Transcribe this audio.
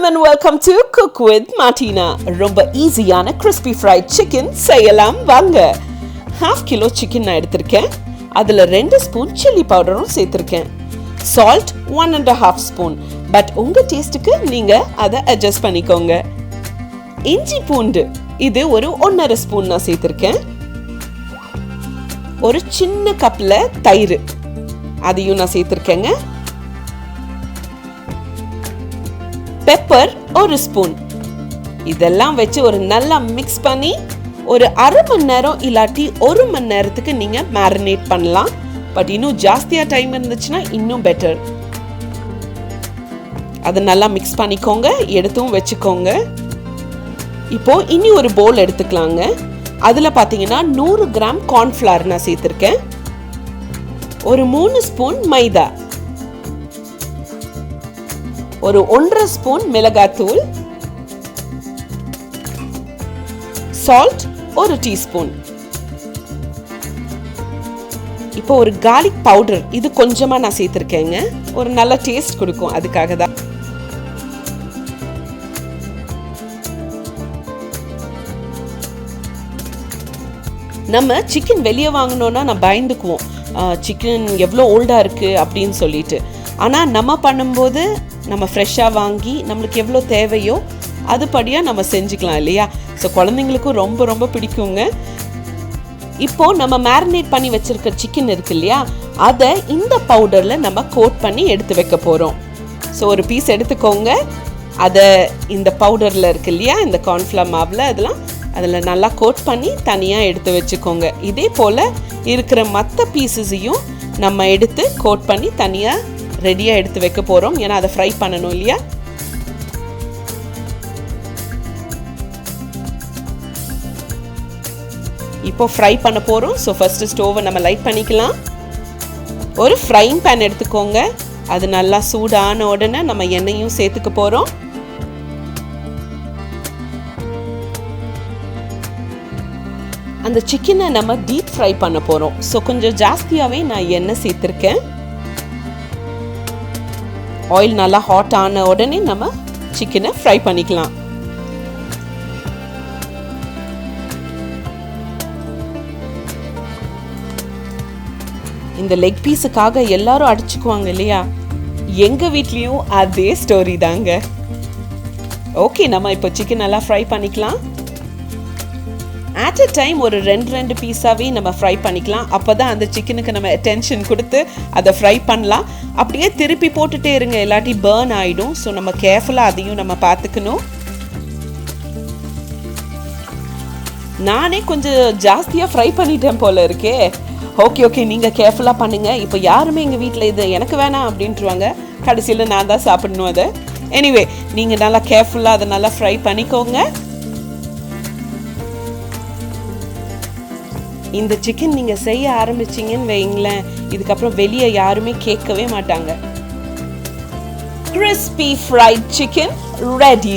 Welcome and welcome to Cook with Martina. ரொம்ப ஈஸியான crispy fried chicken செய்யலாம் வாங்க. 1/2 கிலோ சிக்கன் நான் எடுத்திருக்கேன். அதில் 2 ஸ்பூன் சில்லி பவுடரும் சேர்த்துருக்கேன். Salt 1.5 spoon. பட் உங்கள் டேஸ்ட்டுக்கு நீங்கள் அதை அட்ஜஸ்ட் பண்ணிக்கோங்க. இஞ்சி பூண்டு இது ஒரு 1.5 ஸ்பூன் நான் சேர்த்துருக்கேன். ஒரு சின்ன கப்பில் தயிர் அதையும் நான் சேர்த்துருக்கேங்க. Pepper 1 spoon. இதெல்லாம் வச்சு ஒரு நல்லா மிக்ஸ் பண்ணி ஒரு 1/2 மணி நேரம் இல்லாட்டி 1 மணி நேரத்துக்கு நீங்க மேரினேட் பண்ணலாம். பட் இன்னும் ஜாஸ்தியா டைம் இருந்துச்சுன்னா இன்னும் பெட்டர். அதை நல்லா மிக்ஸ் பண்ணிக்கோங்க, எடுத்தும் வச்சுக்கோங்க. இப்போ இனி ஒரு பவுல் எடுத்துக்கலாங்க. அதுல பாத்தீங்கன்னா 100 கிராம் கார்ன்ஃபிளவர் நான் சேர்த்திருக்கேன். ஒரு 3 ஸ்பூன் மைதா, ஒரு 1.5 ஸ்பூன் மிளகாத்தூள், சால்ட் 1 டீஸ்பூன். இப்போ ஒரு garlic பவுடர் இது கொஞ்சமா நான் சேர்த்திருக்கேங்க. ஒரு நல்ல டேஸ்ட் கொடுக்கும், அதுக்காக தான். நம்ம சிக்கன் வெளியே வாங்கினோன்னா நான் பயந்துக்குவோம், சிக்கன் எவ்வளோ ஓல்டாக இருக்குது அப்படின்னு சொல்லிட்டு. ஆனால் நம்ம பண்ணும்போது நம்ம ஃப்ரெஷ்ஷாக வாங்கி நம்மளுக்கு எவ்வளோ தேவையோ அதுபடியாக நம்ம செஞ்சுக்கலாம் இல்லையா? ஸோ குழந்தைங்களுக்கும் ரொம்ப ரொம்ப பிடிக்குங்க. இப்போது நம்ம மேரினேட் பண்ணி வச்சுருக்க சிக்கன் இருக்கு இல்லையா, அதை இந்த பவுடரில் நம்ம கோட் பண்ணி எடுத்து வைக்க போகிறோம். ஸோ ஒரு பீஸ் எடுத்துக்கோங்க. அதை இந்த பவுடரில் இருக்கு இல்லையா, இந்த கார்ன்ஃப்ளவர் மாவில் அதில் நல்லா கோட் பண்ணி தனியாக எடுத்து வச்சுக்கோங்க. இதே போல் இருக்கிற மற்ற பீஸஸையும் நம்ம எடுத்து கோட் பண்ணி தனியாக ரெடியாக எடுத்து வைக்க போகிறோம். ஏன்னா அதை ஃப்ரை பண்ணணும் இல்லையா? இப்போ ஃப்ரை பண்ண போகிறோம். ஸோ ஃபஸ்ட்டு ஸ்டோவை நம்ம லைட் பண்ணிக்கலாம். ஒரு ஃப்ரைங் பேன் எடுத்துக்கோங்க. அது நல்லா சூடான உடனே நம்ம எண்ணெயும் சேர்த்துக்க போகிறோம். அந்த சிக்கனை நம்ம டீப் ஃப்ரை பண்ண போகிறோம். ஸோ கொஞ்சம் ஜாஸ்தியாகவே நான் எண்ணெய் சேர்த்துருக்கேன். ஆயில் நல்லா ஹாட் ஆன உடனே நம்ம சிக்கனை ஃப்ரை பண்ணிக்கலாம். இந்த லெக் பீஸுக்காக எல்லாரும் அடிச்சுக்குவாங்க இல்லையா? எங்க வீட்லயும் அதே ஸ்டோரி தாங்க. ஓகே, நம்ம இப்போ சிக்கன் நல்லா ஃப்ரை பண்ணிக்கலாம். அட் அ டைம் ஒரு 2 பீஸாவே நம்ம ஃப்ரை பண்ணிக்கலாம். அப்போ தான் அந்த சிக்கனுக்கு நம்ம அட்டென்ஷன் கொடுத்து அதை ஃப்ரை பண்ணலாம். அப்படியே திருப்பி போட்டுட்டே இருங்க, இல்லாட்டி பர்ன் ஆகிடும். ஸோ நம்ம கேர்ஃபுல்லாக அதையும் நம்ம பார்த்துக்கணும். நானே கொஞ்சம் ஜாஸ்தியாக ஃப்ரை பண்ணிட்டேன் போல இருக்கே. ஓகே, நீங்கள் கேர்ஃபுல்லாக பண்ணுங்கள். இப்போ யாருமே எங்கள் வீட்டில் இது எனக்கு வேணாம் அப்படின்ட்டுருவாங்க. கடைசியில் நான் தான் சாப்பிடணும் அதை. எனிவே, நீங்கள் நல்லா கேர்ஃபுல்லாக அதை நல்லா ஃப்ரை பண்ணிக்கோங்க. இந்த சிக்கன் நீங்கள் செய்ய ஆரம்பிச்சிங்கன்னு வைங்களேன், இதுக்கப்புறம் வெளியே யாருமே கேட்கவே மாட்டாங்க. Crispy fried chicken ready.